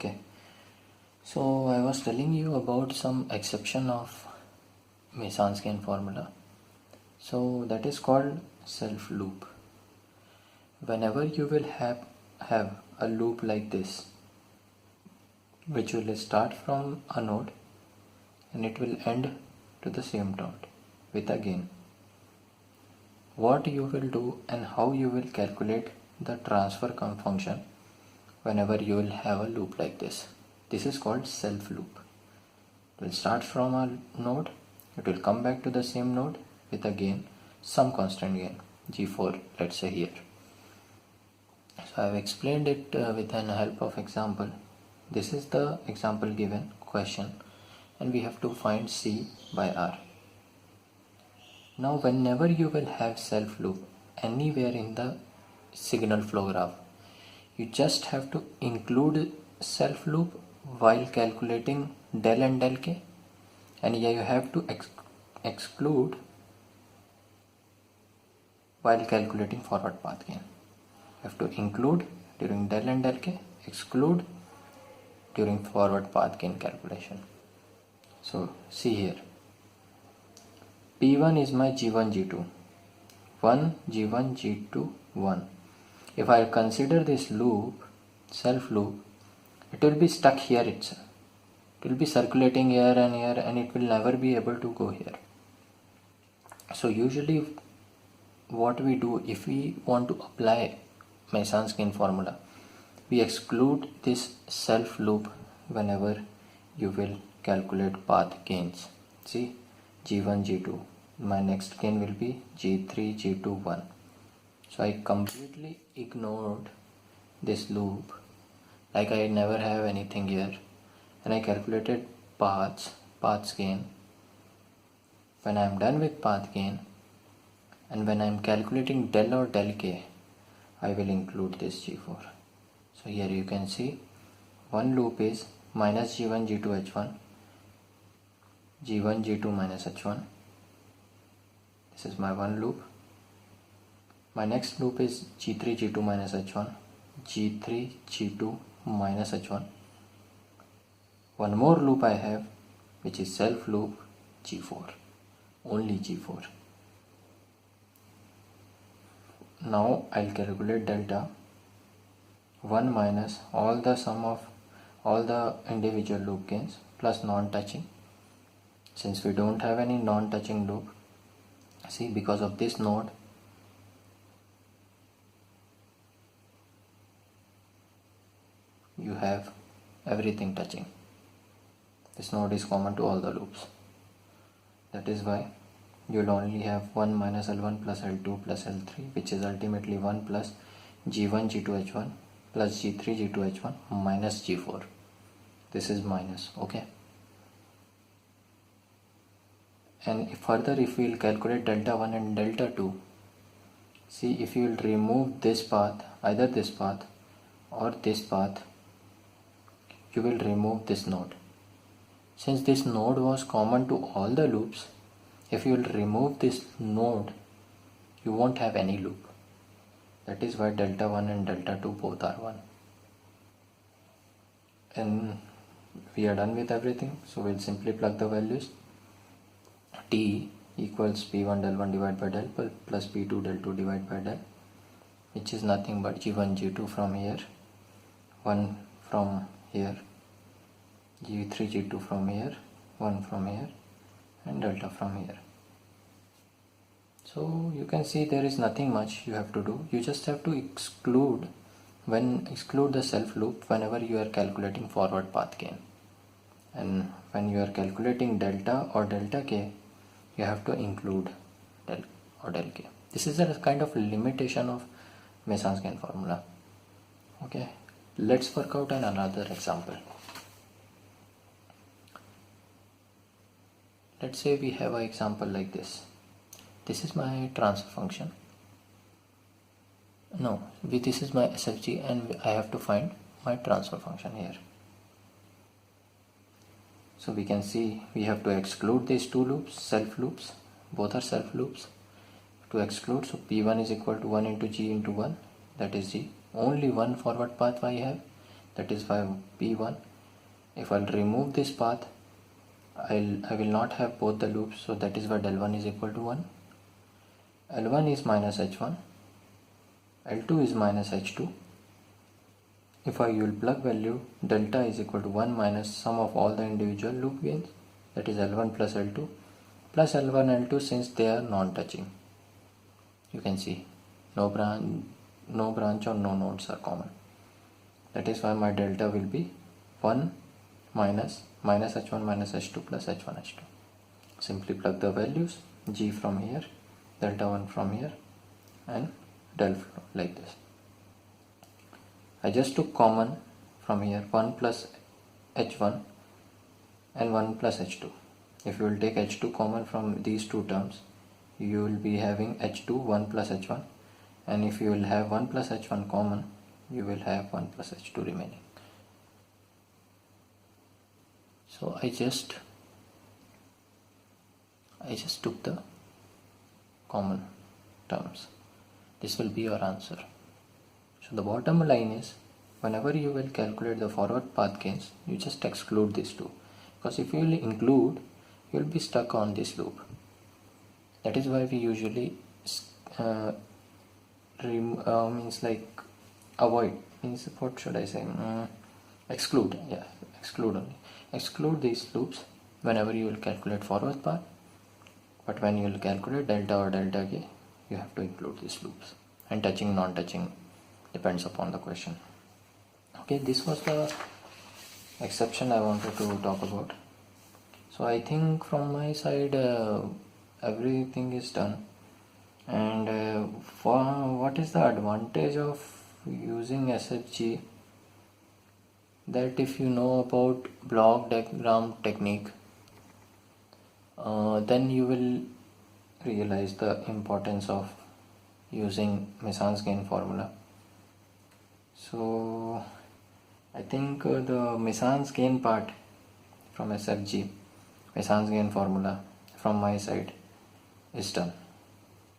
Okay, so I was telling you about some exception of Masonskian formula. So that is called self loop. Whenever you will have a loop like this, which will start from a node and it will end to the same node with a gain. What you will do and how you will calculate the transfer function whenever you will have a loop like this. This is called self loop. It will start from a node, it will come back to the same node with a gain, some constant gain, G4, let's say here. So I have explained it with the help of example. This is the example given question and we have to find C by R. Now whenever you will have self loop anywhere in the signal flow graph, you just have to include self loop while calculating del and del k, and you have to exclude while calculating forward path gain. You have to include during del and del k, exclude during forward path gain calculation. So see here, P1 is my G1 G2, 1 G1 G2 1. If I consider this loop, self loop, it will be stuck here itself. It will be circulating here and it will never be able to go here. So usually what we do, if we want to apply Masonskian formula, we exclude this self loop whenever you will calculate path gains. See, G1 G2, my next gain will be G3 G2 1. So I completely ignored this loop, like I never have anything here, and I calculated paths gain. When I am done with path gain and when I am calculating del or del k, I will include this G4. So here you can see one loop is minus G1 G2 H1, G1 G2 minus H1. This is my one loop. My next loop is G3 G2 minus H1, G3 G2 minus H1. One more loop I have, which is self loop G4, only G4. Now I'll calculate delta 1 minus all the sum of all the individual loop gains plus non-touching. Since we don't have any non-touching loop, see, because of this node, you have everything touching. This node is common to all the loops. That is why you will only have 1 minus L1 plus L2 plus L3, which is ultimately 1 plus G1 G2 H1 plus G3 G2 H1 minus G4. This is minus, okay? And further, if we will calculate delta 1 and delta 2, see, if you will remove this path, either this path or this path, you will remove this node. Since this node was common to all the loops, if you will remove this node, you won't have any loop. That is why delta 1 and delta 2 both are 1. And we are done with everything, so we'll simply plug the values. T equals P1 del 1 divided by del plus P2 del 2 divided by del, which is nothing but G1 G2 from here, 1 from here, G3 G2 from here, 1 from here, and delta from here. So you can see there is nothing much you have to do. You just have to exclude the self loop whenever you are calculating forward path gain, and when you are calculating delta or delta k, you have to include del or del k. This is a kind of limitation of Masonskian formula. Okay, let's work out another example. Let's say we have an example like this. This is my transfer function. No, this is my SFG and I have to find my transfer function here. So we can see we have to exclude these two loops, self loops, both are self loops. To exclude, so P1 is equal to 1 into G into 1, that is G. Only one forward path I have, that is why P1. If I'll remove this path, I will not have both the loops, so that is why del 1 is equal to 1. L1 is minus h1, L2 is minus h2. If I will plug value, delta is equal to 1 minus sum of all the individual loop gains, that is L1 plus L2 plus L1 L2, since they are non-touching. You can see no branch or no nodes are common. That is why my delta will be 1 minus h1 minus h2 plus h1 h2. Simply plug the values, g from here, delta 1 from here, and del flow like this. I just took common from here 1 plus h1 and 1 plus h2. If you will take h2 common from these two terms, you will be having h2 1 plus h1, and if you will have 1 plus h1 common, you will have 1 plus h2 remaining. So I just took the common terms. This will be your answer. So the bottom line is, whenever you will calculate the forward path gains, you just exclude these two, because if you will include, you will be stuck on this loop. That is why we usually exclude only. Exclude these loops whenever you will calculate forward path, but when you will calculate delta or delta k, you have to include these loops, and touching non-touching depends upon the question. Okay, this was the exception I wanted to talk about. So I think from my side everything is done. And what is the advantage of using SFG? That if you know about block diagram technique, then you will realize the importance of using Mison's gain formula. So I think the Mison's gain part from SFG, Mison's gain formula from my side is done.